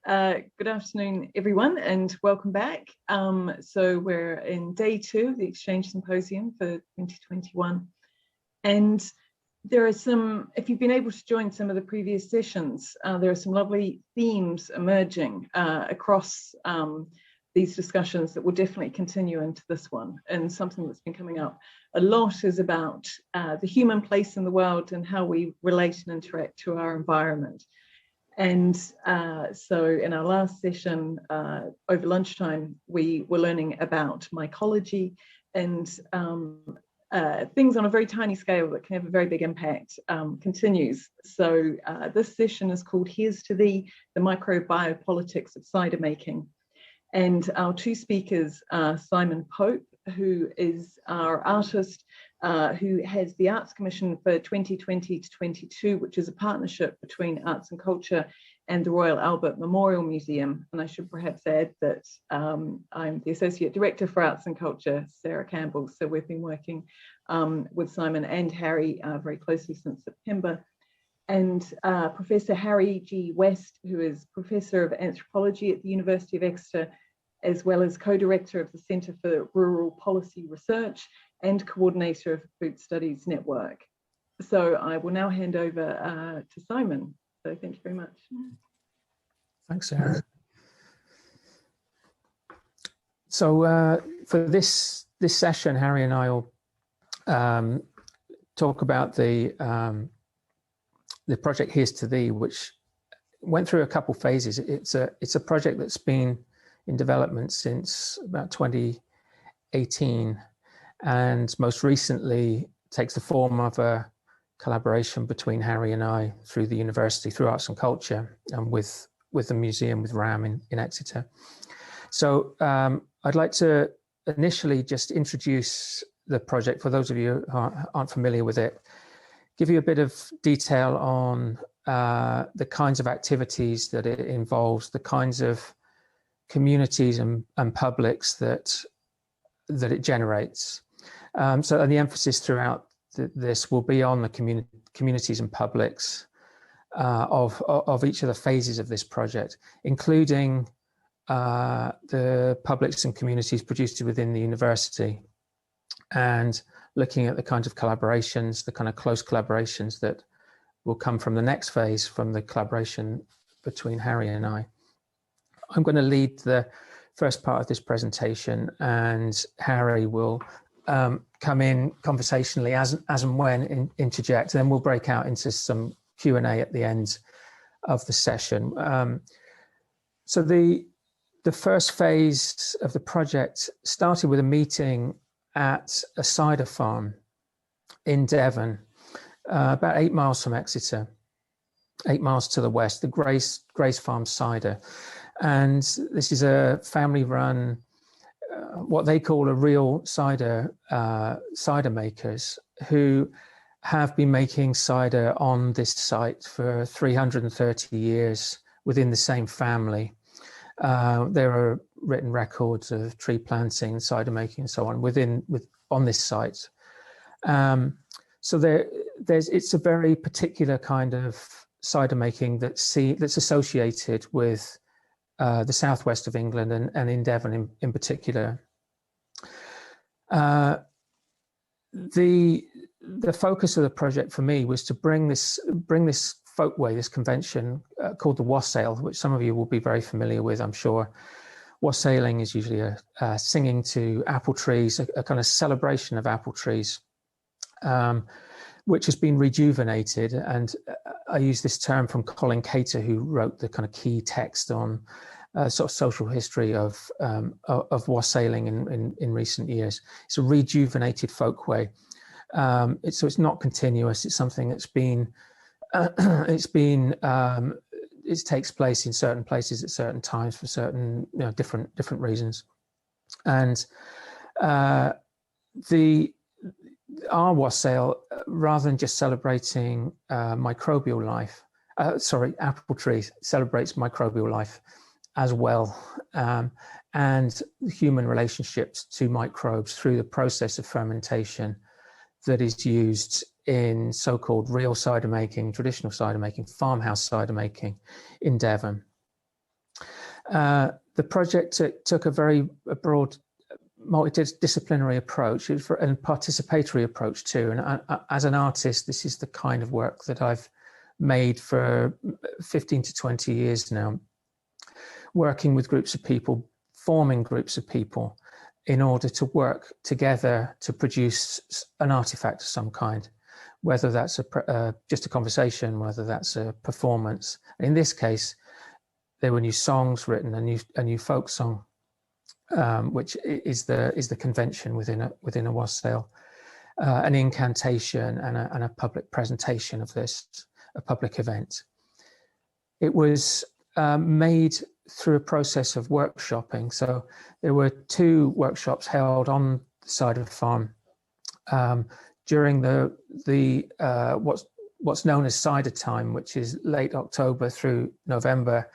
Good afternoon, everyone, and welcome back. So we're in day 2 of the Exchange Symposium for 2021. And there are some, if you've been able to join some of the previous sessions, there are some lovely themes emerging across these discussions that will definitely continue into this one. And something that's been coming up a lot is about the human place in the world and how we relate and interact to our environment. And so in our last session over lunchtime, we were learning about mycology and things on a very tiny scale that can have a very big impact continues. So this session is called Here's to Thee, the Microbiopolitics of Cider Making. And our 2 speakers are Simon Pope, who is our artist, who has the Arts Commission for 2020 to 22, which is a partnership between Arts and Culture and the Royal Albert Memorial Museum. And I should perhaps add that I'm the Associate Director for Arts and Culture, Sarah Campbell. So we've been working with Simon and Harry very closely since September. And Professor Harry G. West, who is Professor of Anthropology at the University of Exeter, as well as co-director of the Centre for Rural Policy Research and coordinator of the Food Studies Network. So I will now hand over to Simon. So thank you very much. Thanks, Sarah. So for this session, Harry and I will talk about the project Here's to Thee, which went through a couple phases. It's a project that's been in development since about 2018, and most recently takes the form of a collaboration between Harry and I through the university, through Arts and Culture, and with the museum, with RAM in Exeter. So I'd like to initially just introduce the project for those of you who aren't familiar with it, give you a bit of detail on the kinds of activities that it involves, the kinds of communities and publics that it generates. So the emphasis throughout this will be on the communities and publics of each of the phases of this project, including the publics and communities produced within the university, and looking at the kinds of collaborations, the kind of close collaborations that will come from the next phase, from the collaboration between Harry and I. I'm going to lead the first part of this presentation, and Harry will come in conversationally as and when interject, and then we'll break out into some Q&A at the end of the session. So the first phase of the project started with a meeting at a cider farm in Devon, about 8 miles from Exeter, 8 miles to the west, the Grays Farm Cider. And this is a family-run, what they call a real cider makers, who have been making cider on this site for 330 years within the same family. There are written records of tree planting, cider making, and so on on this site. So it's a very particular kind of cider making that's associated with the southwest of England and in Devon in particular. The focus of the project for me was to bring this folkway, this convention called the Wassail, which some of you will be very familiar with, I'm sure. Wassailing is usually a singing to apple trees, a kind of celebration of apple trees, which has been rejuvenated. And I use this term from Colin Cater, who wrote the kind of key text on sort of social history of wassailing in recent years. It's a rejuvenated folkway. So it's not continuous. It's something that's it takes place in certain places at certain times for certain different reasons. And our wassail, rather than just celebrating microbial life, apple tree celebrates microbial life as well, and human relationships to microbes through the process of fermentation that is used in so-called real cider making, traditional cider making, farmhouse cider making in Devon. The project took a very broad, multidisciplinary approach and participatory approach too. And as an artist, this is the kind of work that I've made for 15 to 20 years now, working with groups of people, forming groups of people in order to work together to produce an artifact of some kind, whether that's just a conversation, whether that's a performance. In this case, there were new songs written, a new folk song, which is the convention within a wassail, an incantation, and a public presentation of this, a public event. It was made through a process of workshopping. So there were 2 workshops held on the cider farm during what's known as cider time, which is late October through November,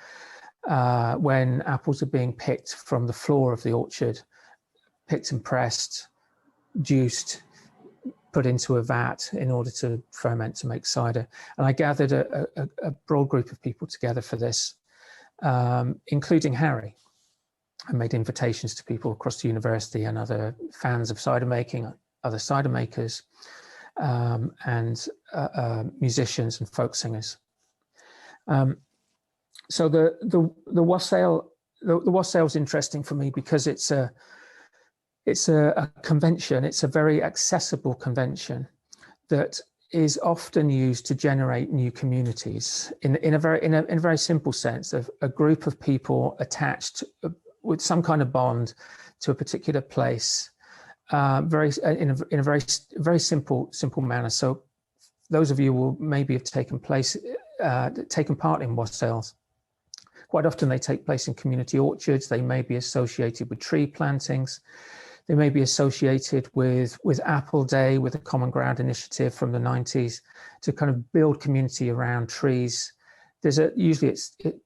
when apples are being picked from the floor of the orchard, picked and pressed, juiced, put into a vat in order to ferment to make cider. And I gathered a broad group of people together for this, including Harry. I made invitations to people across the university and other fans of cider making, other cider makers, and musicians and folk singers. So the wassail is interesting for me because it's a convention. It's a very accessible convention that is often used to generate new communities in a very simple sense of a group of people attached with some kind of bond to a particular place, in a very simple manner. So those of you will maybe have taken part in wassails. Quite often they take place in community orchards. They may be associated with tree plantings. They may be associated with Apple Day, with a Common Ground initiative from the 90s to kind of build community around trees. Usually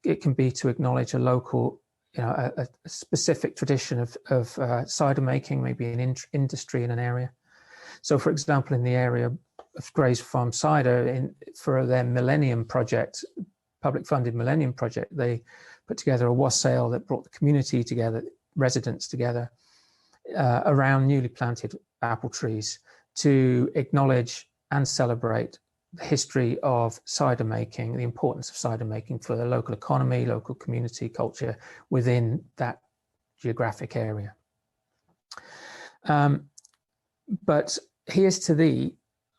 it can be to acknowledge a local, a specific tradition of cider making, maybe an industry in an area. So, for example, in the area of Grays Farm Cider, for their Millennium Project, public-funded Millennium Project, they put together a wassail that brought the community together, residents together, around newly planted apple trees to acknowledge and celebrate the history of cider making, the importance of cider making for the local economy, local community, culture within that geographic area. But here's to thee,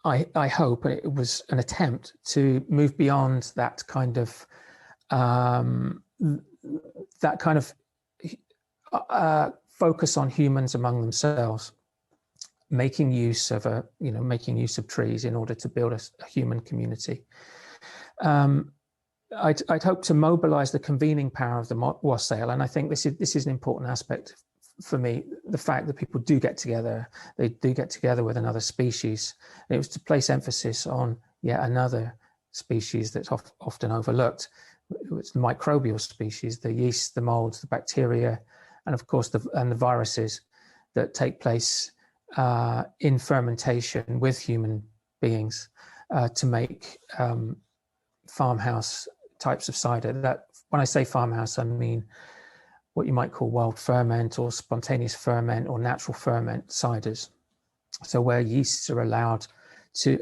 I hope it was an attempt to move beyond that kind of focus on humans among themselves, making use of trees in order to build a human community. I'd hope to mobilize the convening power of the wassail, and I think this is an important aspect for me, the fact that people do get together, they do get together with another species. And it was to place emphasis on yet another species that's often overlooked. It's the microbial species, the yeasts, the moulds, the bacteria, and of course the viruses that take place in fermentation with human beings to make farmhouse types of cider. That, when I say farmhouse, I mean what you might call wild ferment or spontaneous ferment or natural ferment ciders. So where yeasts are allowed to,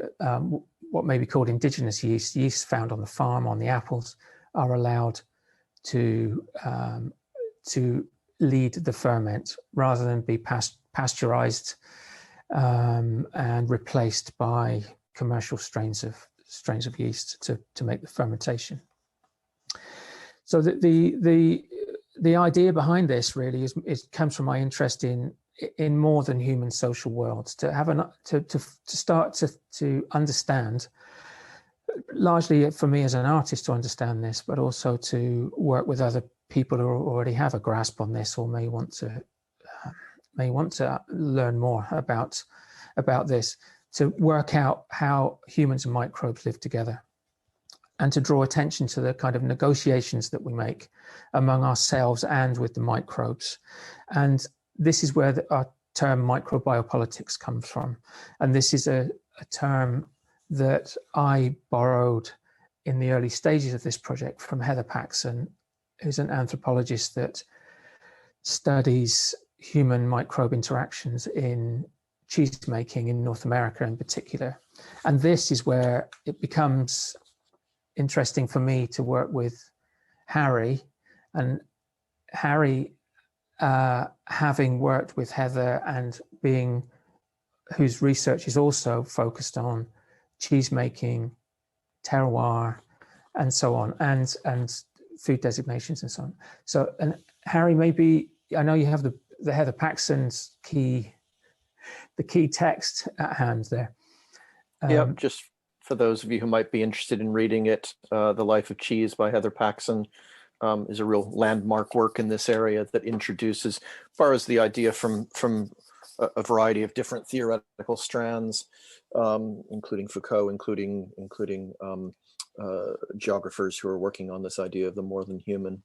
what may be called indigenous yeasts found on the farm, on the apples, are allowed to lead the ferment rather than be pasteurized and replaced by commercial strains of yeast to make the fermentation. So the idea behind this really comes from my interest in more than human social worlds, to have to start to understand, largely for me as an artist to understand this, but also to work with other people who already have a grasp on this or may want to learn more about this, to work out how humans and microbes live together, and to draw attention to the kind of negotiations that we make among ourselves and with the microbes. And this is where our term microbiopolitics comes from. And this is a term that I borrowed in the early stages of this project from Heather Paxson, who's an anthropologist that studies human microbe interactions in cheese making in North America in particular. And this is where it becomes interesting for me to work with Harry, and Harry, having worked with Heather and whose research is also focused on cheese making, terroir, and so on, and food designations and so on. So, and Harry, maybe, I know you have the Heather Paxson's key text at hand there. Yeah, just for those of you who might be interested in reading it, The Life of Cheese by Heather Paxson is a real landmark work in this area that introduces, as far as the idea from a variety of different theoretical strands, including Foucault, including geographers who are working on this idea of the more than human,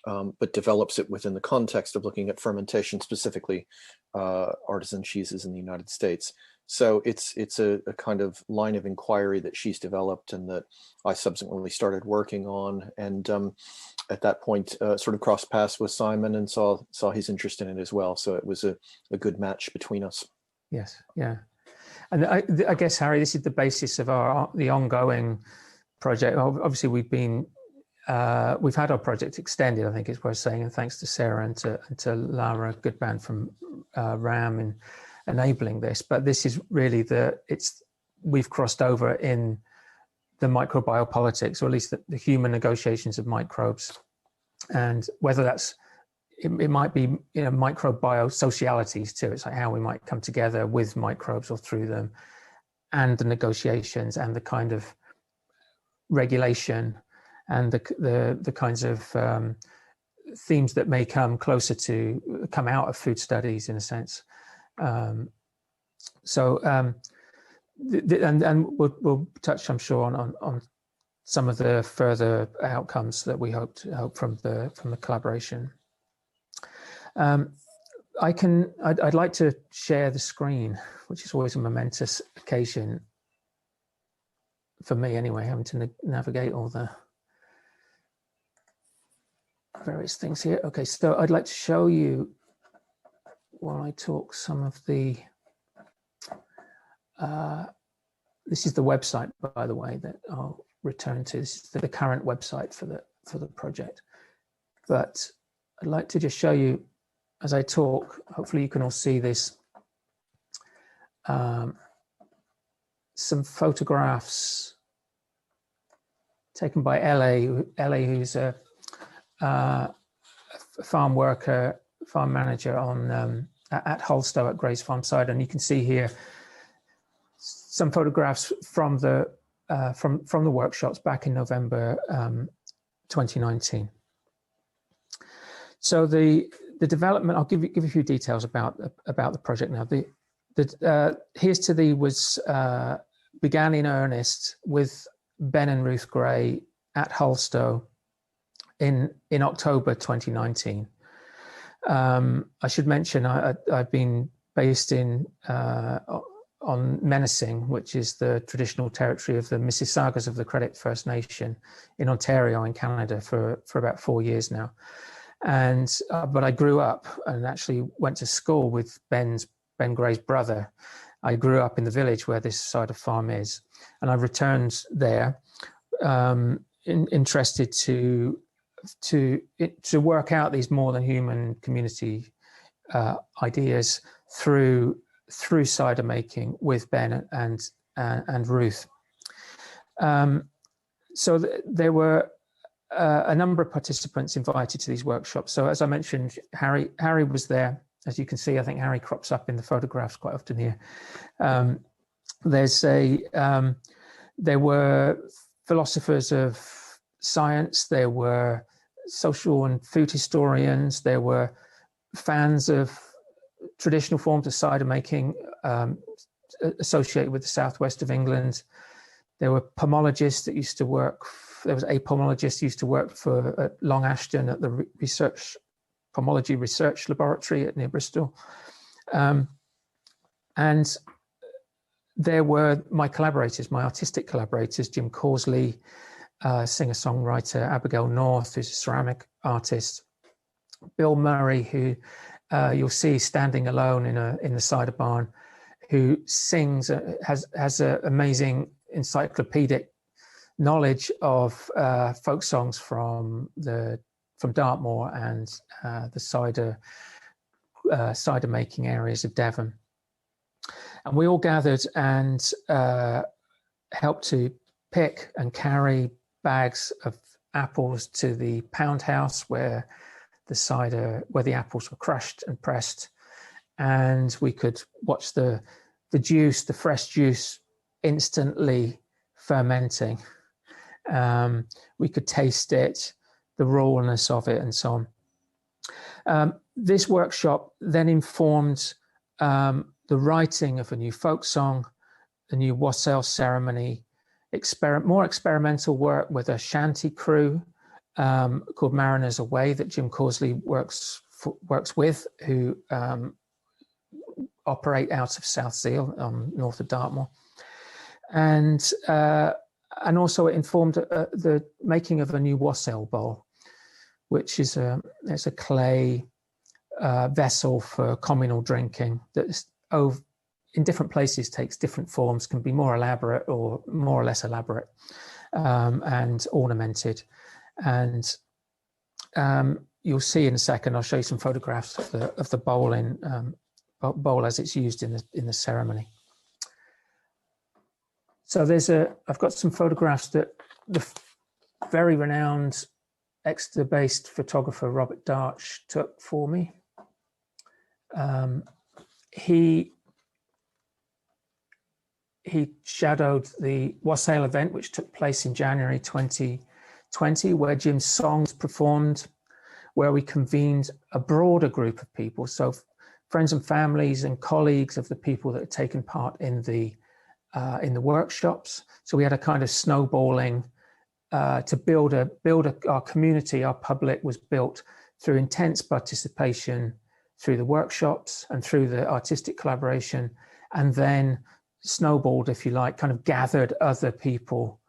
but develops it within the context of looking at fermentation, specifically artisan cheeses in the United States. So it's a kind of line of inquiry that she's developed and that I subsequently started working on. And at that point, sort of crossed paths with Simon and saw his interest in it as well. So it was a good match between us. Yes, yeah. And I guess, Harry, this is the basis of the ongoing project. Obviously, we've had our project extended, I think it's worth saying, and thanks to Sarah and to Lara Goodman from RAM in enabling this. But this is really we've crossed over in the microbial politics, or at least the human negotiations of microbes, and whether it might be microbial socialities too. It's like how we might come together with microbes or through them, and the negotiations and the kind of regulation and the kinds of themes that may come out of food studies in a sense. And we'll touch, I'm sure, on some of the further outcomes that we hope from the collaboration. I'd like to share the screen, which is always a momentous occasion for me anyway, having to navigate all the various things here. Okay, so I'd like to show you, while I talk, some of the this is the website, by the way, that I'll return to. This is the current website for the project. But I'd like to just show you as I talk. Hopefully you can all see this. Some photographs taken by Ellie, who's a farm worker, farm manager at Halstow at Grays Farm Cider, and you can see here some photographs from the workshops back in November 2019. So the development, I'll give you a few details about the project now. The Here's to Thee began in earnest with Ben and Ruth Gray at Halstow in October 2019. I should mention I've been based on Menacing, which is the traditional territory of the Mississaugas of the Credit First Nation in Ontario in Canada for about 4 years now. And but I grew up and actually went to school with Ben Gray's brother. I grew up in the village where this cider farm is, and I returned there, interested to work out these more than human community ideas through cider making with Ben and Ruth. So there were a number of participants invited to these workshops. So as I mentioned, Harry was there. As you can see, I think Harry crops up in the photographs quite often here. There were philosophers of science, there were social and food historians, there were fans of traditional forms of cider making associated with the southwest of England. There were pomologists that used to work. There was a pomologist who used to work for Long Ashton at the Pomology Research Laboratory near Bristol. And there were my collaborators, my artistic collaborators, Jim Causley, singer-songwriter, Abigail North, who's a ceramic artist. Bill Murray, who you'll see standing alone in the cider barn, who sings, has an amazing encyclopedic knowledge of folk songs from Dartmoor and the cider making areas of Devon. And we all gathered and helped to pick and carry bags of apples to the pound house where the apples were crushed and pressed, and we could watch the fresh juice instantly fermenting. We could taste it, the rawness of it, and so on. This workshop then informed the writing of a new folk song, a new Wassail ceremony, more experimental work with a shanty crew called Mariners Away that Jim Causley works with, who operate out of South Seal, north of Dartmoor, and also it informed the making of a new Wassail Bowl, which is it's a clay vessel for communal drinking that in different places takes different forms, can be more elaborate or more or less elaborate, and ornamented. And you'll see in a second, I'll show you some photographs of the bowl bowl as it's used in the ceremony. So I've got some photographs that the very renowned Exeter-based photographer Robert Darch took for me. He shadowed the Wassail event, which took place in January 2020, where Jim's songs performed, where we convened a broader group of people, so friends and families and colleagues of the people that had taken part in the workshops. So we had a kind of snowballing to build our community. Our public was built through intense participation, through the workshops and through the artistic collaboration, and then snowballed, if you like, kind of gathered other people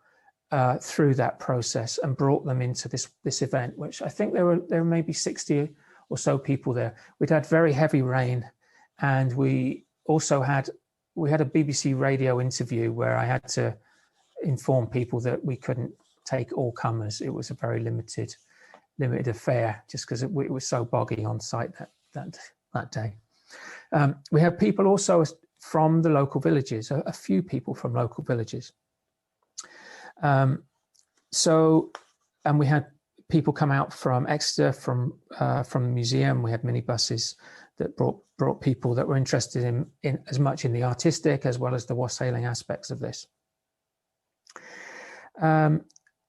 through that process and brought them into this event, which I think there were maybe 60 or so people there. We'd had very heavy rain, and we had a BBC radio interview where I had to inform people that we couldn't take all comers. It was a very limited affair, just because it was so boggy on site that day. We had people also from the local villages, a few people from local villages. And we had people come out from Exeter, from the museum. We had minibuses that brought people that were interested in as much in the artistic as well as the wassailing aspects of this.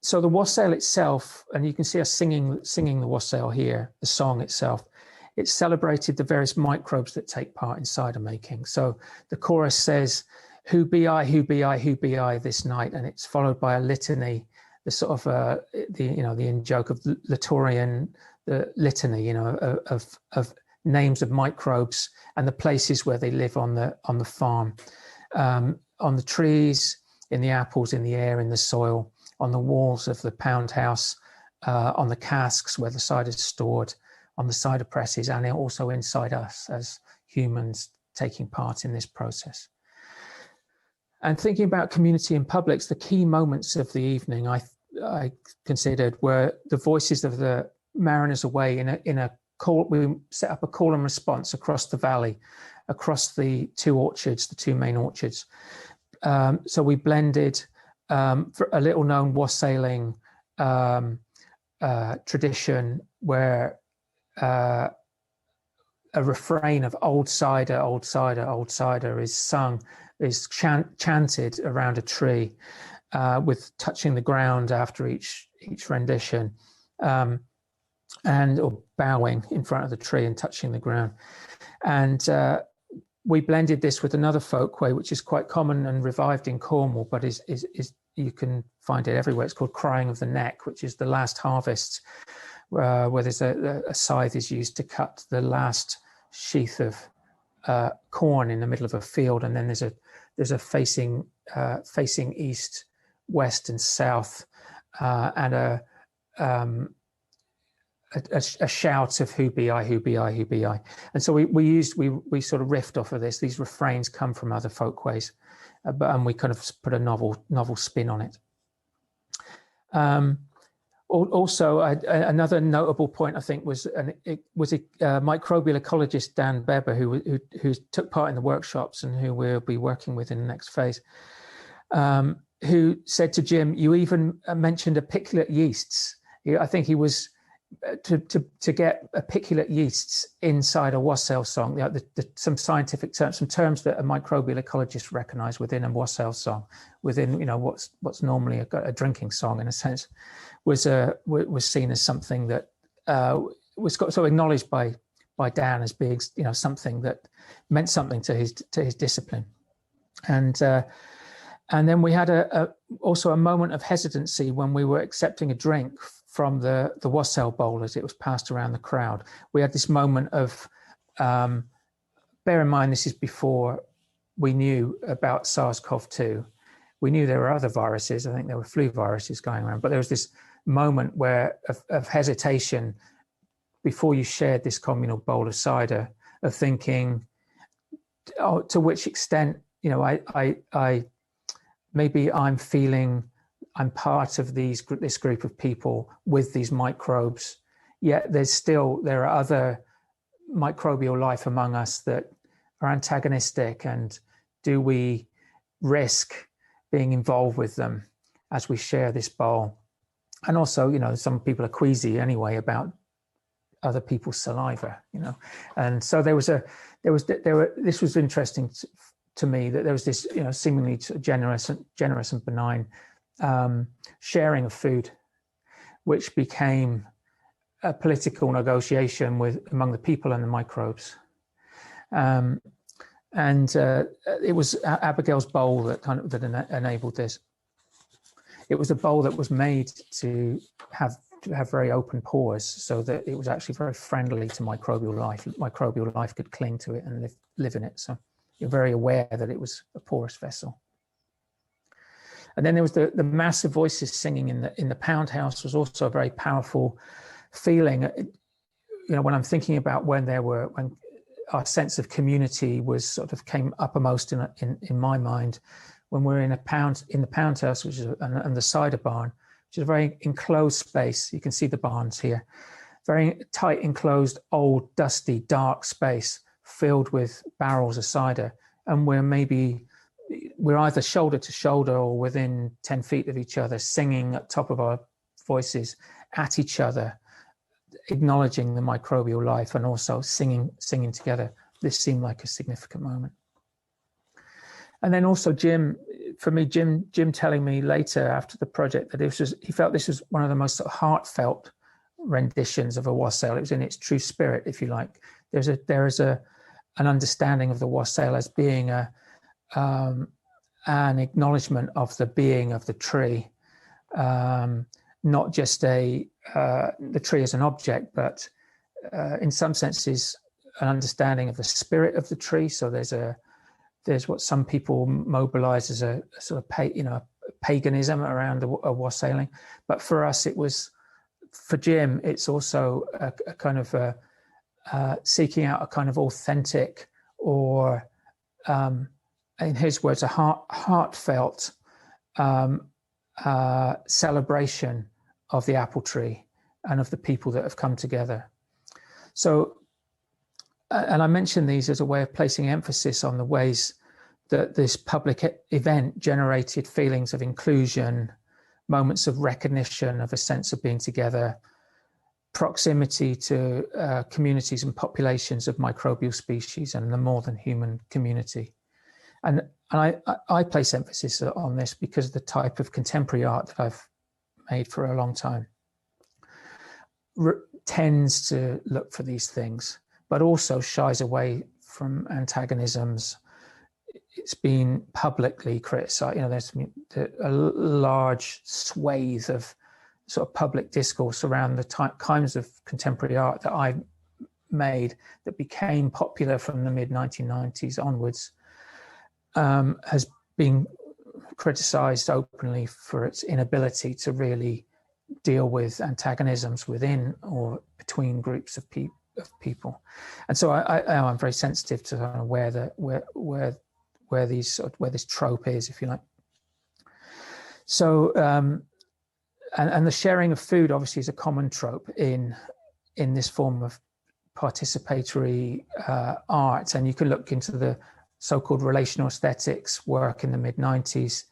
So the wassail itself, and you can see us singing the wassail here, the song itself, it celebrated the various microbes that take part in cider making. So the chorus says, "Who be I, who be I, who be I this night?" And it's followed by a litany, the sort of the in-joke of Litorian, the litany, of names of microbes and the places where they live on the farm, on the trees, in the apples, in the air, in the soil, on the walls of the pound house, on the casks where the cider is stored, on the cider presses, and also inside us as humans taking part in this process. And thinking about community and publics, the key moments of the evening I considered were the voices of the Mariners Away in a call. We set up a call and response across the valley, across the two main orchards. So we blended for a little known wassailing tradition where a refrain of "old cider, old cider, old cider" is sung, is chanted around a tree, with touching the ground after each rendition, or bowing in front of the tree and touching the ground. And we blended this with another folk way, which is quite common and revived in Cornwall, but is you can find it everywhere. It's called crying of the neck, which is the last harvest, where there's a scythe is used to cut the last sheath of corn in the middle of a field, and then there's a facing east, west, and south, and a shout of who be I, who be I, who be I. And so we sort of riffed off of this. These refrains come from other folkways, and we kind of put a novel spin on it. Also, another notable point, I think, was a microbial ecologist, Dan Beber, who took part in the workshops and who we'll be working with in the next phase, who said to Jim, "You even mentioned apiculate yeasts." I think he was to get apiculate yeasts inside a Wassail song. You know, some scientific terms, some terms that a microbial ecologist recognised within a Wassail song, within what's normally a drinking song in a sense, was seen as something that was sort of acknowledged by Dan as being something that meant something to his discipline, and then we had also a moment of hesitancy when we were accepting a drink from the Wassail Bowl as it was passed around the crowd. We had this moment of, bear in mind this is before we knew about SARS-CoV-2. We knew there were other viruses. I think there were flu viruses going around, but there was this moment of hesitation before you shared this communal bowl of cider, of thinking, oh, to which extent, I maybe I'm feeling I'm part of this group of people with these microbes, yet there are other microbial life among us that are antagonistic, and do we risk being involved with them as we share this bowl? And also, some people are queasy anyway about other people's saliva, and so this was interesting to me, that there was this seemingly generous and benign sharing of food, which became a political negotiation among the people and the microbes. And it was Abigail's bowl that enabled this. It was a bowl that was made to have very open pores, so that it was actually very friendly to microbial life. Microbial life could cling to it and live in it. So you're very aware that it was a porous vessel. And then there was the massive voices singing in the pound house was also a very powerful feeling. When I'm thinking about when our sense of community was sort of came uppermost in my mind, when we're in the pound house, which is and the cider barn, which is a very enclosed space. You can see the barns here, very tight, enclosed, old, dusty, dark space filled with barrels of cider, and we're either shoulder to shoulder or within 10 feet of each other, singing at top of our voices at each other, acknowledging the microbial life and also singing together. This seemed like a significant moment. And then also Jim telling me later after the project that he felt this was one of the most sort of heartfelt renditions of a Wassail. It was in its true spirit, if you like. There is an understanding of the Wassail as being an acknowledgement of the being of the tree, not just the tree as an object, but in some senses an understanding of the spirit of the tree. So there's what some people mobilize as a sort of paganism around a wassailing, but for us for Jim it's also a kind of seeking out a kind of authentic, or in his words, a heartfelt celebration of the apple tree and of the people that have come together. So, and I mention these as a way of placing emphasis on the ways that this public event generated feelings of inclusion, moments of recognition, of a sense of being together, proximity to communities and populations of microbial species and the more than human community. And I place emphasis on this because of the type of contemporary art that I've made for a long time tends to look for these things, but also shies away from antagonisms. It's been publicly criticized. There's a large swathe of sort of public discourse around the kinds of contemporary art that I made that became popular from the mid-1990s onwards, has been criticized openly for its inability to really deal with antagonisms within, or between groups of people. And so I'm very sensitive to where this trope is, if you like. So and the sharing of food obviously is a common trope in this form of participatory art. And you can look into the so-called relational aesthetics work in the mid-90s.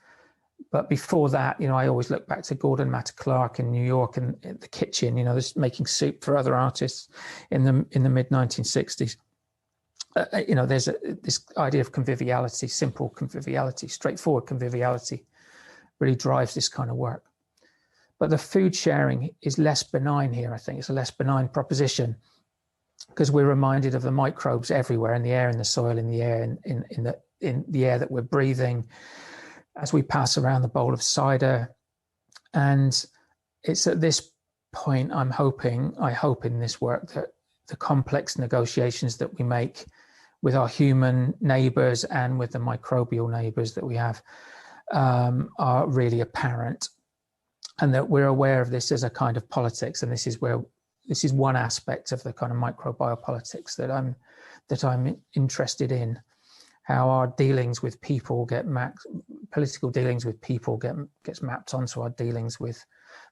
But before that, I always look back to Gordon Matta Clark in New York and the kitchen, this making soup for other artists in the mid-1960s. There's this idea of conviviality, simple conviviality, straightforward conviviality really drives this kind of work. But the food sharing is less benign here, I think. It's a less benign proposition because we're reminded of the microbes everywhere in the air, in the soil, in the air, in the air that we're breathing as we pass around the bowl of cider. And it's at this point I hope in this work that the complex negotiations that we make with our human neighbors and with the microbial neighbors that we have are really apparent, and that we're aware of this as a kind of politics. And this is one aspect of the kind of microbial politics that I'm interested in, how our dealings with people political dealings with people gets mapped onto our dealings with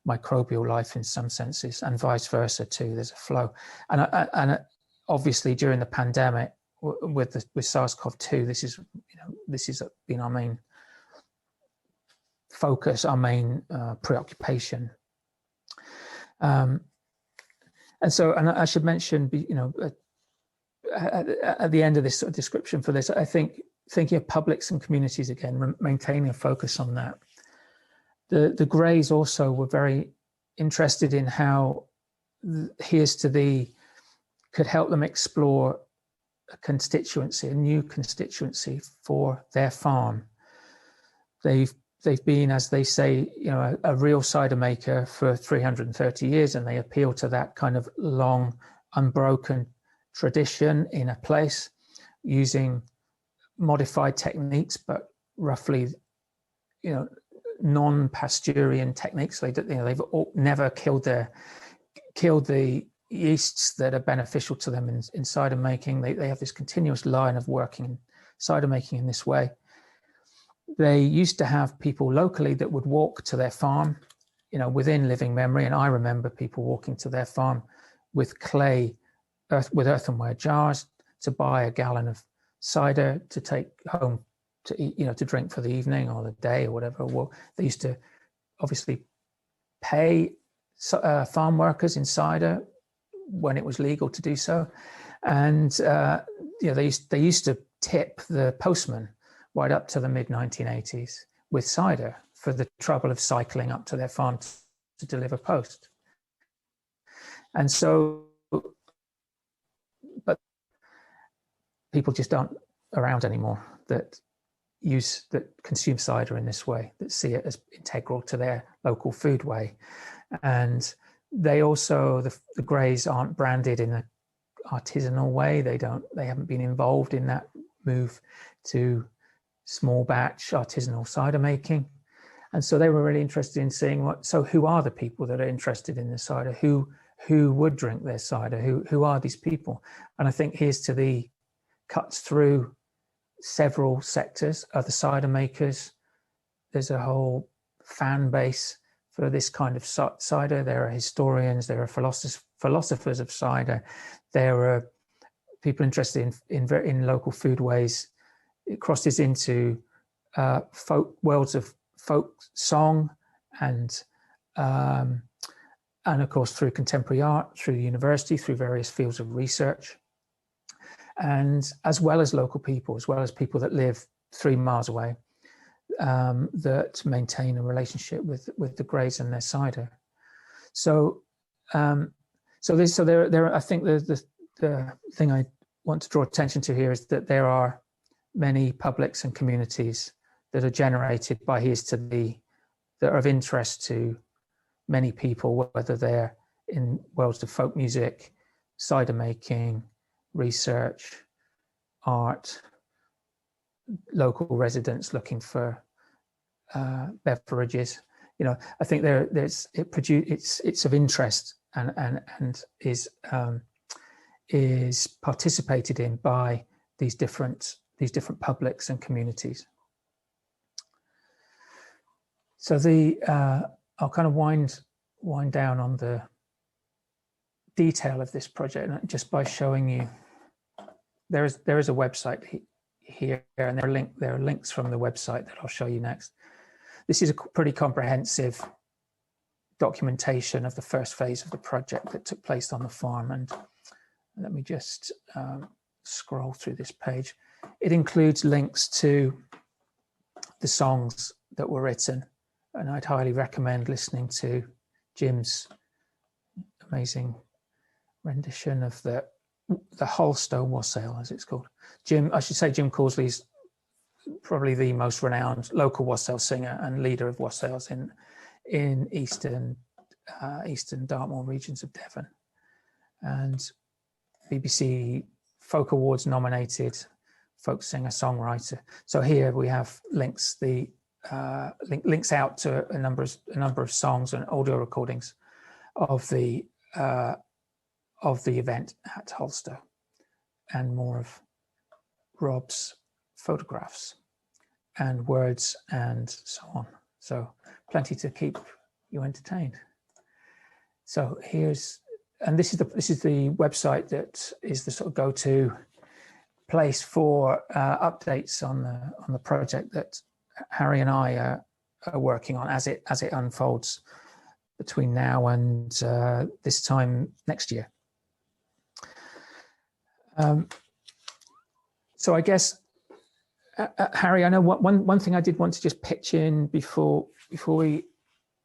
microbial life in some senses, and vice versa too. There's a flow, and obviously during the pandemic with SARS-CoV-2, this has been our main focus, our main preoccupation. And I should mention, at the end of this sort of description for this, I think thinking of publics and communities again, maintaining a focus on that. The Grays also were very interested in how Here's to Thee could help them explore a new constituency for their farm. They've been, as they say, a real cider maker for 330 years, and they appeal to that kind of long, unbroken tradition in a place, using modified techniques, but roughly, non-Pasteurian techniques. They've never killed the yeasts that are beneficial to them in cider making. They have this continuous line of working in cider making in this way. They used to have people locally that would walk to their farm, within living memory. And I remember people walking to their farm with with earthenware jars to buy a gallon of cider to take home to eat, to drink for the evening or the day or whatever. Well, they used to obviously pay farm workers in cider when it was legal to do so. And, they used to tip the postman right up to the mid-1980s with cider for the trouble of cycling up to their farm to deliver post. And so, but people just aren't around anymore that consume cider in this way, that see it as integral to their local foodway. And they also, the Grays aren't branded in an artisanal way. They haven't been involved in that move to small batch artisanal cider making. And so they were really interested in seeing who are the people that are interested in the cider, who would drink their cider, who are these people? And I think Here's to Thee cuts through several sectors of the cider makers. There's a whole fan base for this kind of cider. There are historians, there are philosophers of cider, there are people interested in local foodways. It crosses into worlds of folk song and of course through contemporary art, through the university, through various fields of research, and as well as local people, as well as people that live 3 miles away, that maintain a relationship with the Grays and their cider. So I think the thing I want to draw attention to here is that there are many publics and communities that are generated by Here's to Thee that are of interest to many people, whether they're in worlds of folk music, cider making, research, art, local residents looking for beverages. I think it's of interest, and is participated in by these different publics and communities. So I'll kind of wind down on the detail of this project just by showing you there is a website here, and there are links from the website that I'll show you next. This is a pretty comprehensive documentation of the first phase of the project that took place on the farm. And let me just scroll through this page. It includes links to the songs that were written, and I'd highly recommend listening to Jim's amazing rendition of the Halstow Wassail, as it's called. Jim Causley's probably the most renowned local wassail singer and leader of wassails in eastern Dartmoor regions of Devon, and BBC Folk Awards nominated folk singer songwriter. So here we have links links out to a number of songs and audio recordings of the event at Halstow, and more of Rob's photographs and words and so on. So plenty to keep you entertained. So this is the website that is the sort of go-to place for updates on the project that Harry and I are working on as it unfolds between now and this time next year. So I guess, Harry, I know one thing I did want to just pitch in before we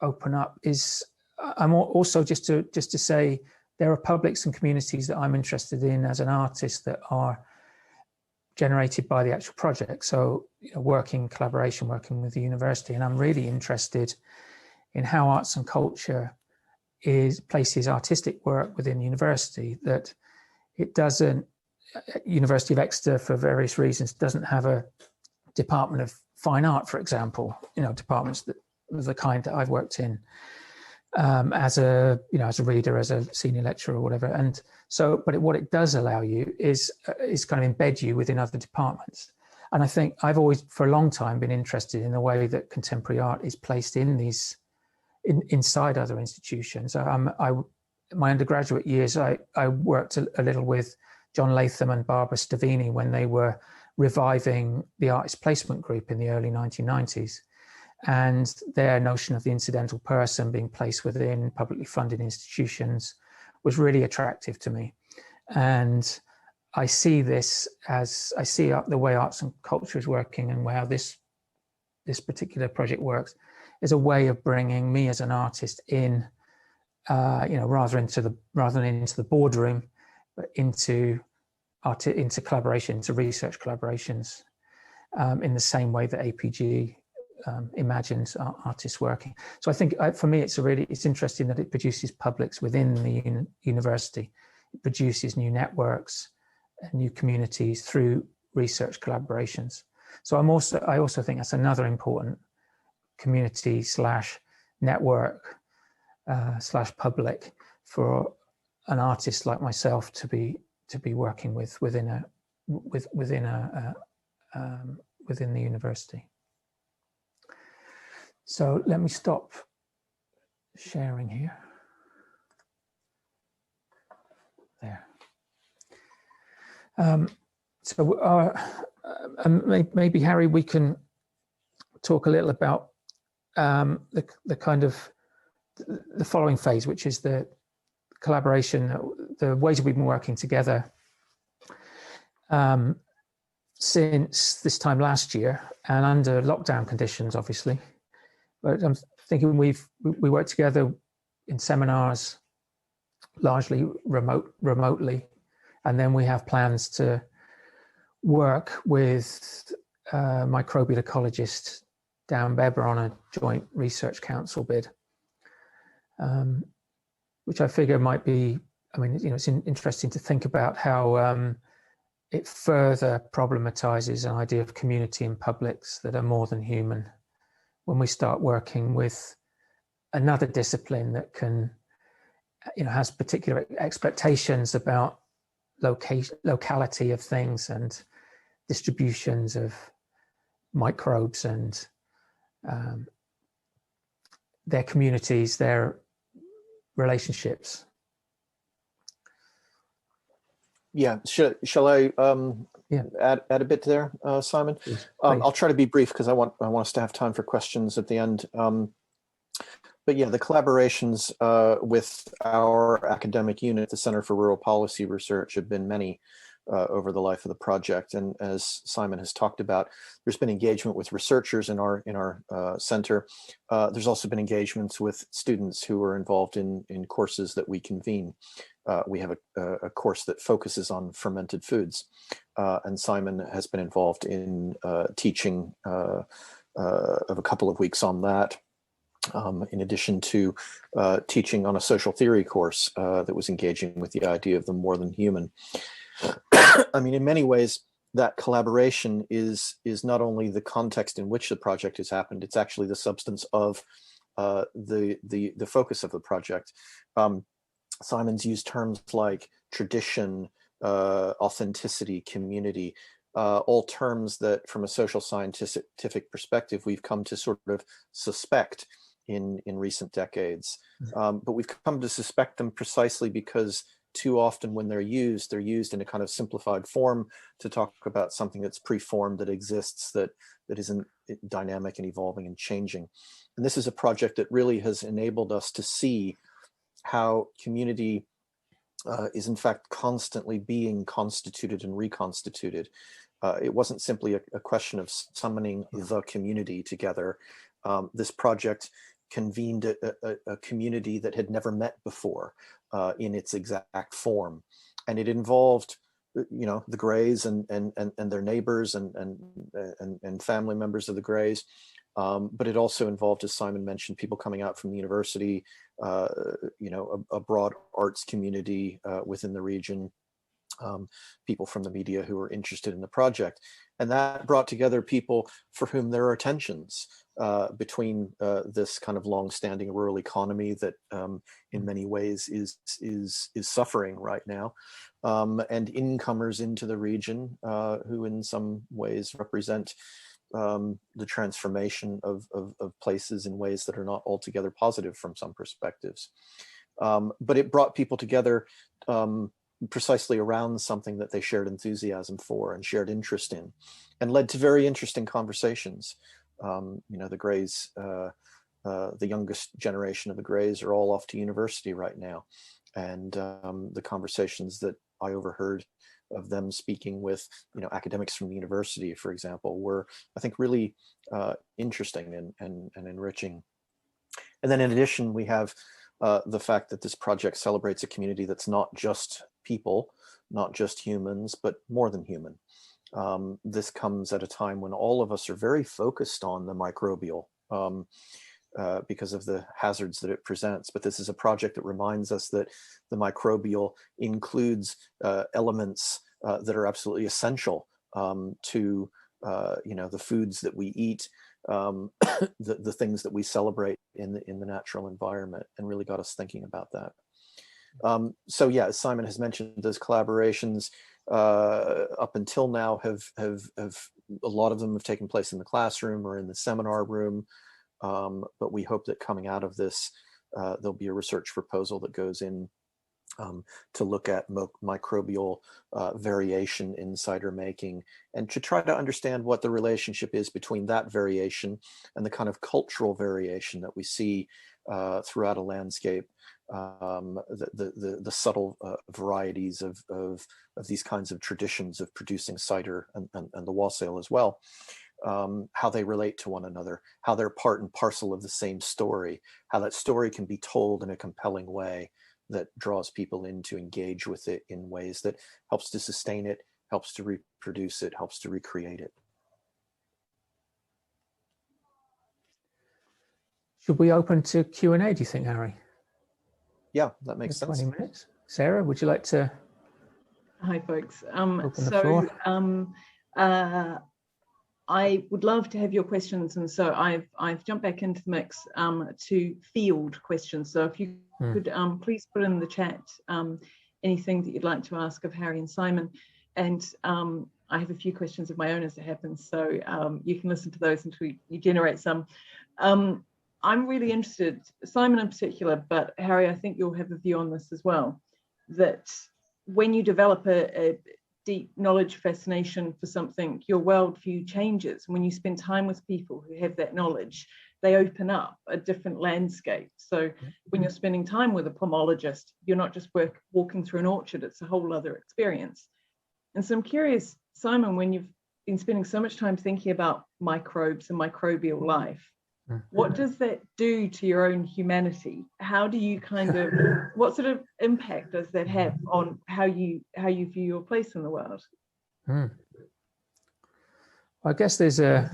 open up is I'm also just to say there are publics and communities that I'm interested in as an artist that are generated by the actual project. So working with the university, and I'm really interested in how arts and culture places artistic work within the university, that it doesn't. University of Exeter, for various reasons, doesn't have a department of fine art, for example. Departments that the kind that I've worked in as a reader, as a senior lecturer or whatever. And so, but what it does allow you is kind of embed you within other departments. And I think I've always, for a long time, been interested in the way that contemporary art is placed inside other institutions. My undergraduate years, I worked a little with John Latham and Barbara Stavini when they were reviving the artist placement group in the early 1990s. And their notion of the incidental person being placed within publicly funded institutions was really attractive to me. And I see the way arts and culture is working and how this particular project works as a way of bringing me as an artist in, rather than into the boardroom, but into collaboration, into research collaborations, in the same way that APG imagines artists working. So I think for me, it's interesting that it produces publics within the university. It produces new networks and new communities through research collaborations. So I also think that's another important community / network / public for an artist like myself to be working within the university. So let me stop sharing here. There. Maybe Harry, we can talk a little about the kind of the following phase, which is the collaboration, the ways we've been working together since this time last year and under lockdown conditions, obviously. But I'm thinking we work together in seminars, largely remotely, and then we have plans to work with microbial ecologist Dan Beber on a joint research council bid, which I figure might be, it's interesting to think about how it further problematizes an idea of community and publics that are more than human when we start working with another discipline that can has particular expectations about locality of things and distributions of microbes and their communities, their relationships. Yeah, shall I add a bit there, Simon? Please. I'll try to be brief because I want us to have time for questions at the end. But yeah, the collaborations with our academic unit, the Center for Rural Policy Research, have been many over the life of the project. And as Simon has talked about, there's been engagement with researchers in our center. There's also been engagements with students who are involved in courses that we convene. We have a course that focuses on fermented foods, and Simon has been involved in teaching of a couple of weeks on that. In addition to teaching on a social theory course that was engaging with the idea of the more than human. I mean, in many ways, that collaboration is not only the context in which the project has happened, it's actually the substance of the focus of the project. Simon's used terms like tradition, authenticity, community, all terms that from a social scientific perspective, we've come to sort of suspect in recent decades. But we've come to suspect them precisely because too often when they're used in a kind of simplified form to talk about something that's preformed, that exists, that isn't dynamic and evolving and changing. And this is a project that really has enabled us to see how community is in fact constantly being constituted and reconstituted. It wasn't simply a question of summoning the community together. This project convened a community that had never met before in its exact form, and it involved, the Grays and their neighbors and family members of the Grays, but it also involved, as Simon mentioned, people coming out from the university, a broad arts community within the region. People from the media who were interested in the project. And that brought together people for whom there are tensions between this kind of long-standing rural economy that in many ways is suffering right now, and incomers into the region who in some ways represent the transformation of places in ways that are not altogether positive from some perspectives. But it brought people together precisely around something that they shared enthusiasm for and shared interest in, and led to very interesting conversations. The Grays, the youngest generation of the Grays are all off to university right now. And the conversations that I overheard of them speaking with, academics from the university, for example, were, I think, really interesting and enriching. And then in addition, we have the fact that this project celebrates a community that's not just people, not just humans, but more than human. This comes at a time when all of us are very focused on the microbial because of the hazards that it presents. But this is a project that reminds us that the microbial includes elements that are absolutely essential to the foods that we eat, the things that we celebrate in the natural environment, and really got us thinking about that. So yeah, as Simon has mentioned, those collaborations up until now have a lot of them have taken place in the classroom or in the seminar room, but we hope that coming out of this, there'll be a research proposal that goes in to look at microbial variation in cider making, and to try to understand what the relationship is between that variation and the kind of cultural variation that we see throughout a landscape, the subtle varieties of these kinds of traditions of producing cider and the Wassail as well, how they relate to one another, how they're part and parcel of the same story, how that story can be told in a compelling way that draws people in to engage with it in ways that helps to sustain it, helps to reproduce it, helps to recreate it. Should we open to Q&A, do you think, Harry? Yeah, that makes sense. 20 minutes. Sarah, would you like to? Hi, folks. Open the floor. I would love to have your questions, and so I've jumped back into the mix to field questions. So if you could please put in the chat anything that you'd like to ask of Harry and Simon, and I have a few questions of my own as it happens, so you can listen to those until you generate some. I'm really interested, Simon in particular, but Harry, I think you'll have a view on this as well, that when you develop a deep knowledge, fascination for something, your worldview changes. When you spend time with people who have that knowledge, they open up a different landscape. So when you're spending time with a pomologist, you're not just walking through an orchard, it's a whole other experience. And so I'm curious, Simon, when you've been spending so much time thinking about microbes and microbial life, what does that do to your own humanity? How do you what sort of impact does that have on how you view your place in the world? I guess there's it's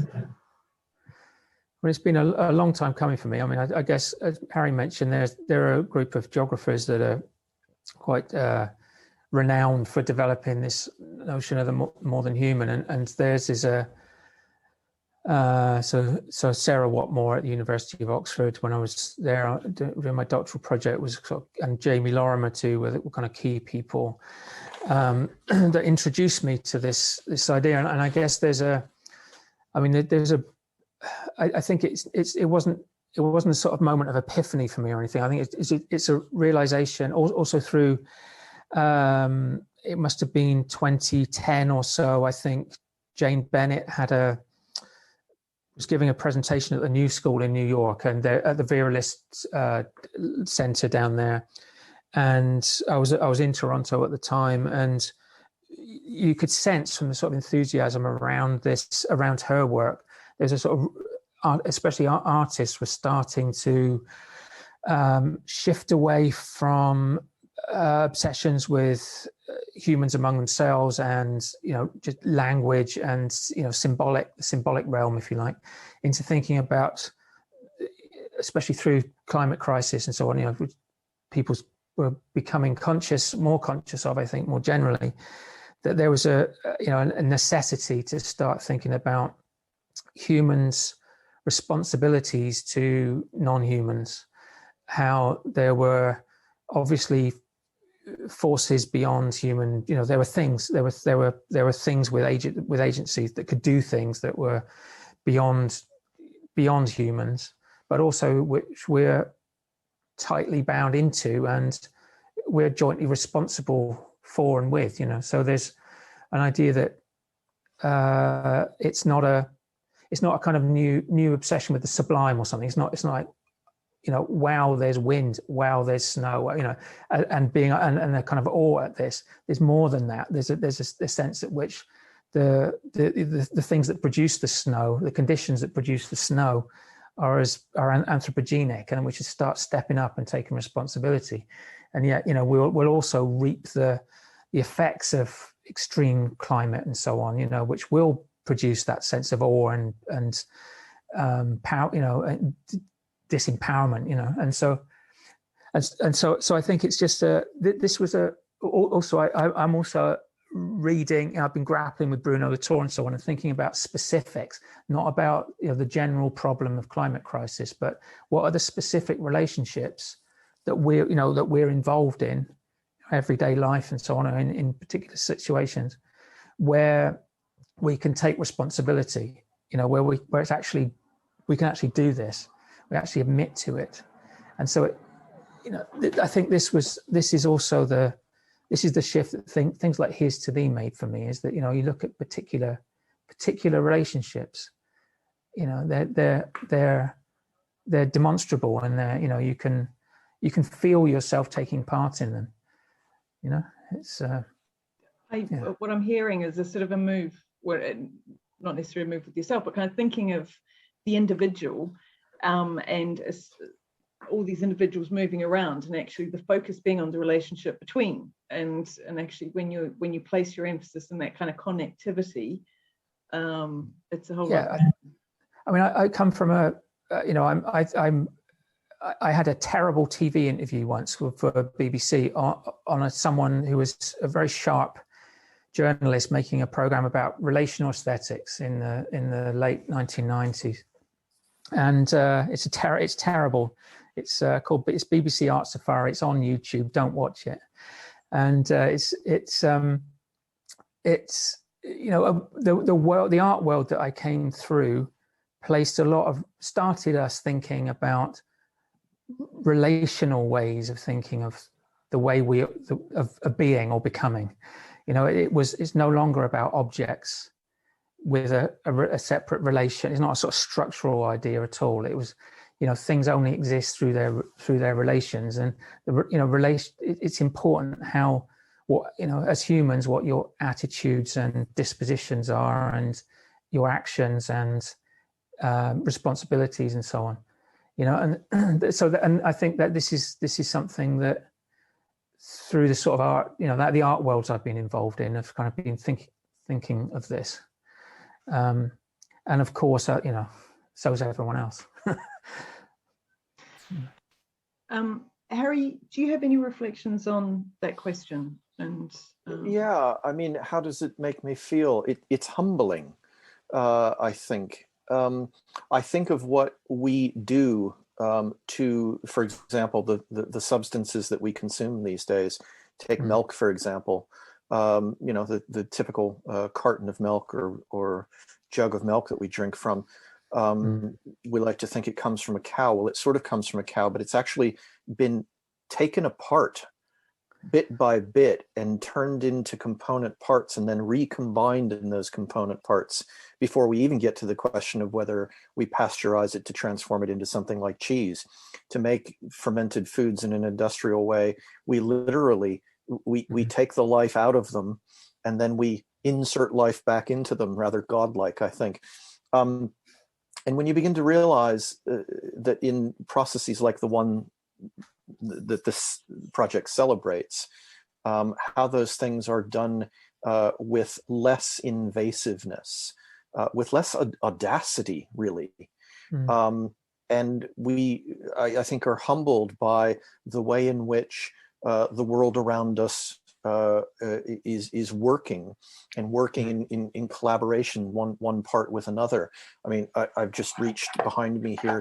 been a long time coming for me. I mean, I guess, as Harry mentioned, there are a group of geographers that are quite renowned for developing this notion of the more than human, and theirs is so Sarah Watmore at the University of Oxford, when I was there doing my doctoral project, was and Jamie Lorimer too, were kind of key people that introduced me to this idea. And I guess I think it wasn't a sort of moment of epiphany for me or anything. I think it's a realization also through it must have been 2010 or so. I think Jane Bennett was giving a presentation at the New School in New York, and at the Viralist Center down there. And I was in Toronto at the time, and you could sense from the sort of enthusiasm around her work, there's a sort of, especially artists were starting to shift away from obsessions with humans among themselves and just language and symbolic realm, if you like, into thinking about, especially through climate crisis and so on, which people were becoming more conscious of, I think, more generally, that there was a necessity to start thinking about humans' responsibilities to non-humans, how there were obviously forces beyond human. There were things with agencies that could do things that were beyond humans, but also which we're tightly bound into and we're jointly responsible for and with. So there's an idea that it's not a kind of new obsession with the sublime or something. It's not like, wow, there's wind, wow, there's snow, and a kind of awe at this. There's more than that. There's a sense at which the things that produce the snow, the conditions that produce the snow, are anthropogenic, and we should start stepping up and taking responsibility. And yet, we'll also reap the effects of extreme climate and so on, which will produce that sense of awe and power, disempowerment, and so I think it's just this was I'm also reading, I've been grappling with Bruno Latour and so on, and thinking about specifics, not about the general problem of climate crisis, but what are the specific relationships that we're involved in everyday life and so on, in particular situations where we can take responsibility, where it's actually, we can actually do this. We actually admit to it. And so I think this is the shift that things like Here's to Thee made for me, is that, you look at particular relationships, they're demonstrable, and they're, you can feel yourself taking part in them. It's what I'm hearing is a sort of a move where, not necessarily a move with yourself, but kind of thinking of the individual, and all these individuals moving around, and actually the focus being on the relationship between, and actually when you place your emphasis in that kind of connectivity, it's a whole lot. I mean, I come from I had a terrible TV interview once for BBC on someone who was a very sharp journalist making a program about relational aesthetics in the late 1990s, and it's terrible. It's BBC Art Safari. It's on YouTube. Don't watch it. And it's you know, the art world that I came through started us thinking about relational ways of thinking of the way of being or becoming. You know, it's no longer about objects with a separate relation. It's not a sort of structural idea at all. It was, you know, things only exist through their relations, and it's important what, you know, as humans, what your attitudes and dispositions are, and your actions and responsibilities and so on, you know. And I think that this is something that through the sort of art, you know, that the art worlds I've been involved in, have kind of been thinking of this, and of course, you know, so is everyone else. Harry, do you have any reflections on that question? And yeah, I mean, how does it make me feel? It's humbling. I think of what we do to, for example, the substances that we consume these days. Take milk, for example. You know, the typical carton of milk or jug of milk that we drink from. We like to think it comes from a cow. Well, it sort of comes from a cow, but it's actually been taken apart bit by bit and turned into component parts and then recombined in those component parts before we even get to the question of whether we pasteurize it to transform it into something like cheese. To make fermented foods in an industrial way, we literally, we take the life out of them and then we insert life back into them, rather godlike, I think. And when you begin to realize that in processes like the one that this project celebrates, how those things are done with less invasiveness, with less audacity, really. And I think, are humbled by the way in which the world around us is working in collaboration, one part with another. I mean, I've just reached behind me here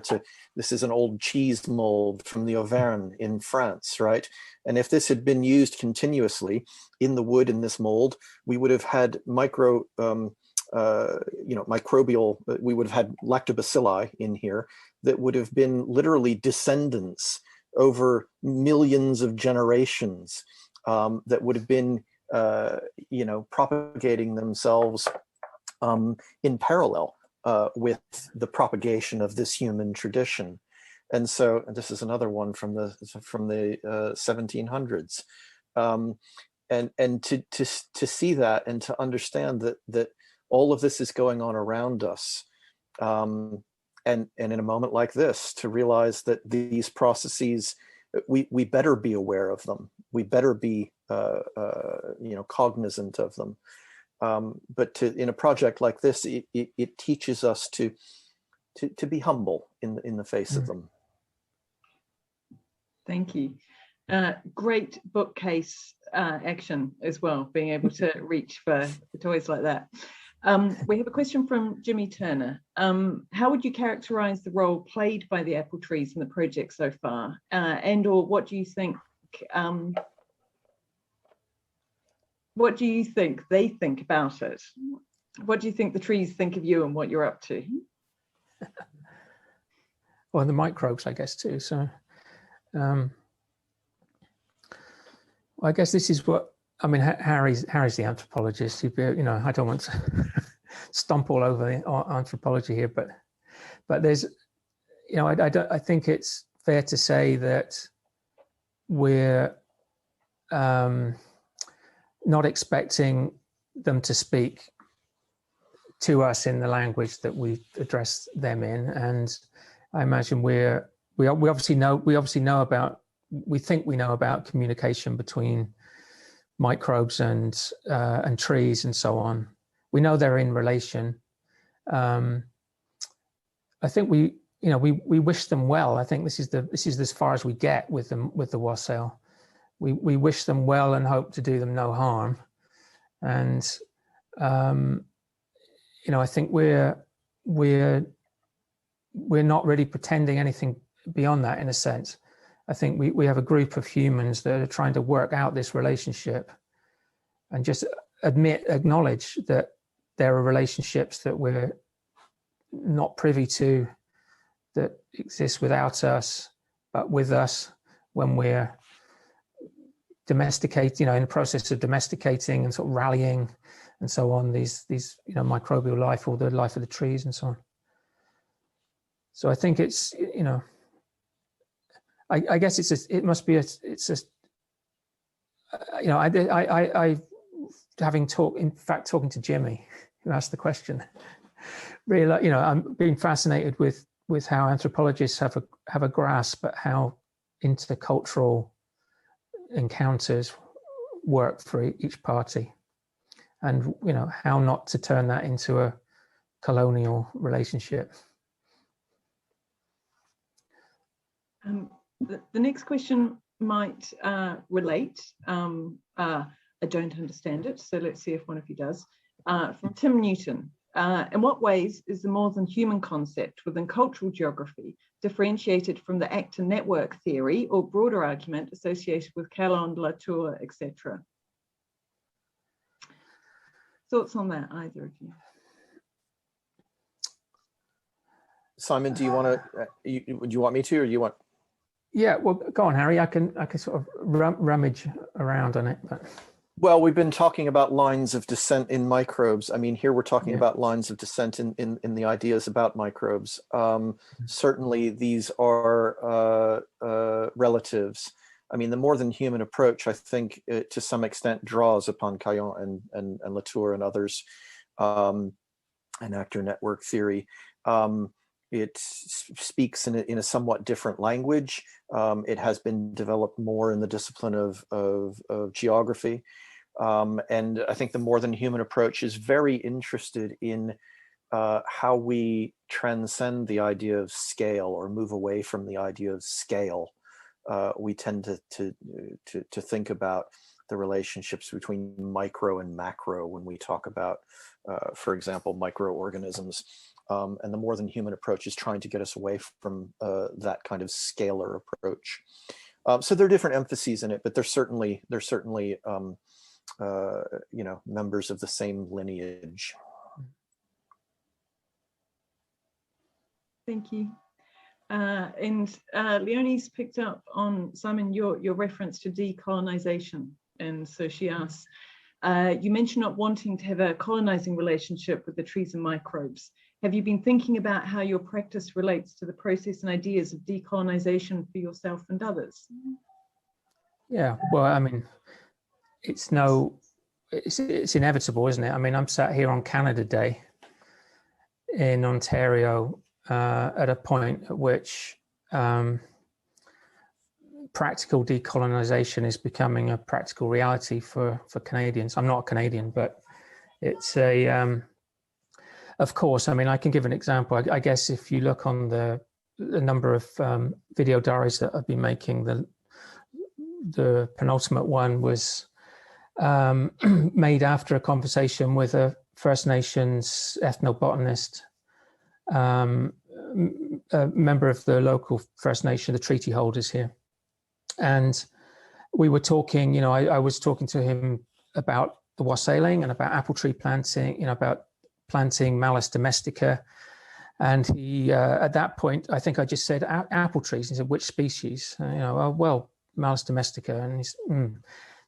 this is an old cheese mold from the Auvergne in France, right? And if this had been used continuously in the wood in this mold, we would have had microbial, we would have had lactobacilli in here that would have been literally descendants over millions of generations. That would have been, propagating themselves in parallel with the propagation of this human tradition. And so this is another one from the 1700s. And to see that and to understand that all of this is going on around us, and in a moment like this, to realize that these processes, we better be aware of them. We better be, cognizant of them. But in a project like this, it teaches us to be humble in the face of them. Thank you. Great bookcase action as well, being able to reach for toys like that. We have a question from Jimmy Turner. How would you characterize the role played by the apple trees in the project so far? And/or what do you think they think about it? What do you think the trees think of you and what you're up to? Well, the microbes, I guess, too. So I guess this is what, I mean, Harry's the anthropologist. I don't want to stomp all over the anthropology here, but there's, I think it's fair to say that we're not expecting them to speak to us in the language that we address them in, and I imagine we obviously know about, we think we know about communication between microbes and trees and so on. We know they're in relation. I think we wish them well. I think this is as far as we get with them, with the Wassail. We wish them well and hope to do them no harm. And I think we're not really pretending anything beyond that, in a sense. I think we have a group of humans that are trying to work out this relationship and just acknowledge that there are relationships that we're not privy to, that exist without us, but with us when we're domesticating, in the process of domesticating and sort of rallying and so on, these microbial life, or the life of the trees and so on. So I think it's, I guess talking to Jimmy, who asked the question, really, I'm being fascinated with how anthropologists have a grasp at how intercultural encounters work for each party, and how not to turn that into a colonial relationship. The next question might relate. I don't understand it, so let's see if one of you does. From Tim Newton. In what ways is the more than human concept within cultural geography differentiated from the actor network theory or broader argument associated with Calonne, Latour, etc.? Thoughts on that, either of you? Simon, do you want to? Do you want me to, or you want? Yeah, well, go on, Harry. I can sort of rummage around on it. But... Well, we've been talking about lines of descent in microbes. I mean, here we're talking about lines of descent in the ideas about microbes. Certainly, these are relatives. I mean, the more than human approach, I think, to some extent draws upon Calonne and Latour and others, and actor network theory. It speaks in a somewhat different language. It has been developed more in the discipline of geography. And I think the more than human approach is very interested in how we transcend the idea of scale, or move away from the idea of scale. We tend to think about the relationships between micro and macro when we talk about, for example, microorganisms. And the more than human approach is trying to get us away from that kind of scalar approach. So there are different emphases in it, but they're certainly members of the same lineage. Thank you. And Leonie's picked up on, Simon, your reference to decolonization. And so she asks, you mentioned not wanting to have a colonizing relationship with the trees and microbes. Have you been thinking about how your practice relates to the process and ideas of decolonization for yourself and others? Yeah, well, I mean, it's inevitable, isn't it? I mean, I'm sat here on Canada Day in Ontario at a point at which practical decolonization is becoming a practical reality for Canadians. I'm not a Canadian, but it's of course, I mean, I can give an example. I guess if you look on the number of video diaries that I've been making, the penultimate one was made after a conversation with a First Nations ethnobotanist, a member of the local First Nation, the treaty holders here. And we were talking, I was talking to him about the wassailing and about apple tree planting, about planting Malus domestica. And he, at that point, I think I just said apple trees. He said, which species? Well, Malus domestica. And he's,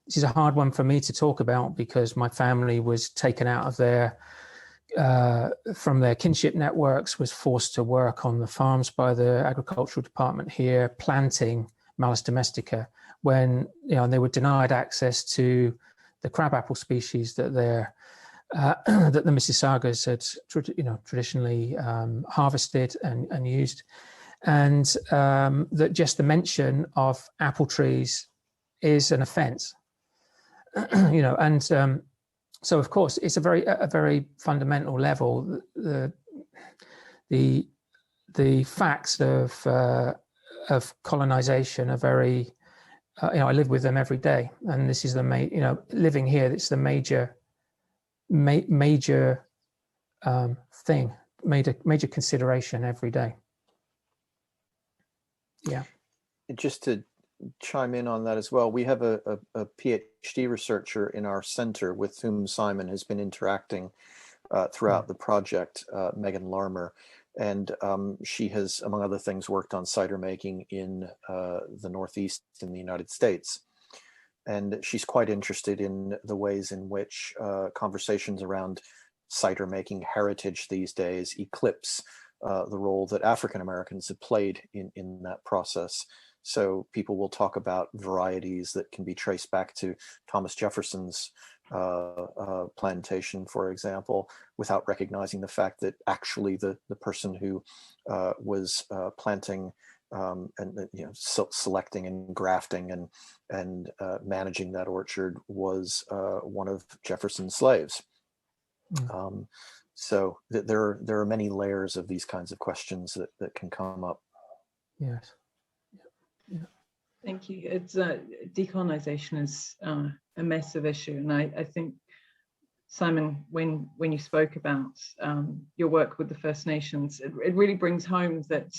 this is a hard one for me to talk about because my family was taken out of from their kinship networks, was forced to work on the farms by the agricultural department here, planting Malus domestica, when they were denied access to the crabapple species that that the Mississaugas had traditionally harvested and used, and that just the mention of apple trees is an offence. And so of course it's a very fundamental level. The facts of colonization are very, I live with them every day, and this is living here. It's the major major thing, major consideration every day. Yeah. Just to chime in on that as well, we have a PhD researcher in our center with whom Simon has been interacting throughout the project, Megan Larmer, and she has, among other things, worked on cider making in the Northeast in the United States. And she's quite interested in the ways in which conversations around cider making heritage these days eclipse the role that African Americans have played in that process. So people will talk about varieties that can be traced back to Thomas Jefferson's plantation, for example, without recognizing the fact that actually the person who was planting and selecting and grafting and managing that orchard was one of Jefferson's slaves. So there are many layers of these kinds of questions that can come up. Yes. Yeah. Thank you. It's decolonization is a massive issue, and I think, Simon, when you spoke about your work with the First Nations, it really brings home that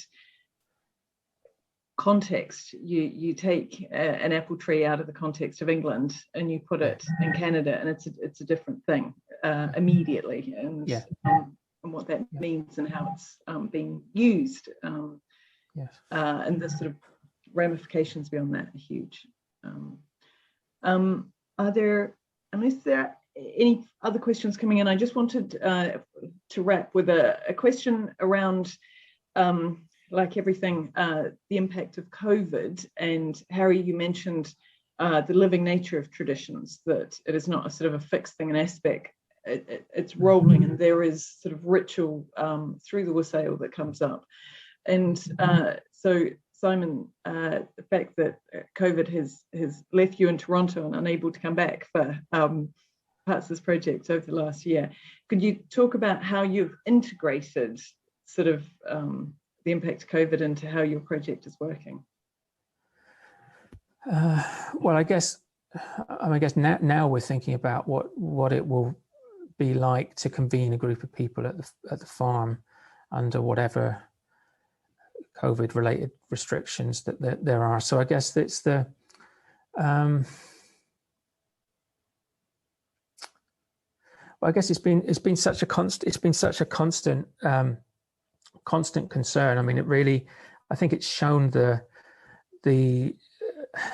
context. You take an apple tree out of the context of England and you put it in Canada, and it's a different thing immediately, and what that means and how it's being used. And the sort of ramifications beyond that are huge. Are there, unless there are any other questions coming in, I just wanted to wrap with a question around, like everything, the impact of COVID. And Harry, you mentioned the living nature of traditions, that it is not a sort of a fixed thing, an aspect. It's rolling, and there is sort of ritual through the Wassail that comes up. And so, Simon, the fact that COVID has left you in Toronto and unable to come back for parts of this project over the last year, could you talk about how you've integrated sort of the impact of COVID into how your project is working? Well, I guess now we're thinking about what it will be like to convene a group of people at the farm under whatever COVID-related restrictions that there are. So I guess it's the well, I guess it's been such a constant concern. I mean, it really, I think it's shown the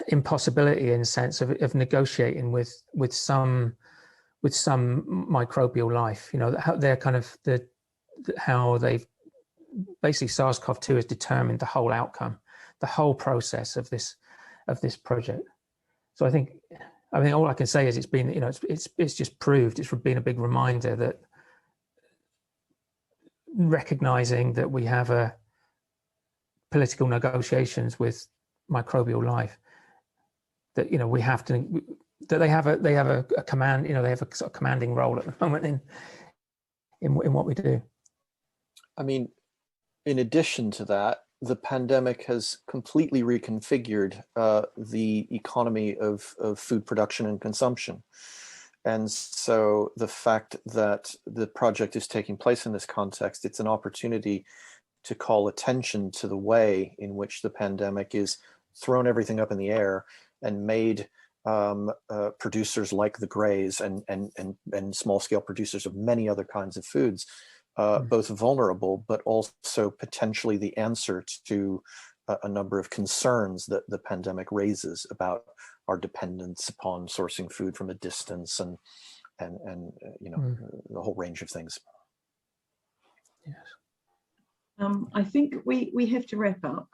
impossibility in a sense of negotiating with some microbial life. You know, how they're kind of how they've basically SARS-CoV-2 has determined the whole outcome, the whole process of this project. So I think all I can say is it's been, you know, it's just proved, it's been a big reminder that recognizing that we have political negotiations with microbial life, that, you know, we have to, that they have a command, you know, they have a sort of commanding role at the moment in what we do. I mean, in addition to that, the pandemic has completely reconfigured the economy of food production and consumption. And so the fact that the project is taking place in this context, it's an opportunity to call attention to the way in which the pandemic is thrown everything up in the air and made producers like the Grays and small-scale producers of many other kinds of foods both vulnerable, but also potentially the answer to a number of concerns that the pandemic raises about our dependence upon sourcing food from a distance and you know, the whole range of things. Yes. I think we have to wrap up.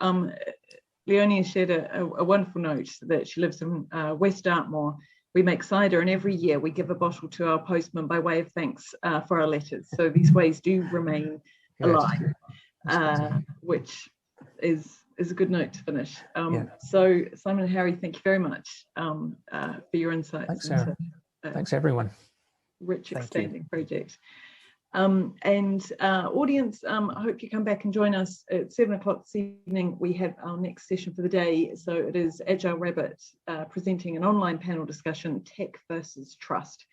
Leonie shared a wonderful note that she lives in West Dartmoor. We make cider, and every year we give a bottle to our postman by way of thanks for our letters. So these ways do remain alive, which is a good note to finish. So Simon and Harry, thank you very much for your insights. Thanks, Sarah. Thanks, everyone. Rich, expanding project. And audience, I hope you come back and join us at 7 o'clock this evening. We have our next session for the day. So it is Agile Rabbit presenting an online panel discussion, Tech versus Trust.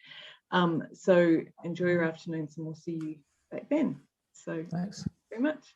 So enjoy your afternoons, and we'll see you back then. So Thanks. very much.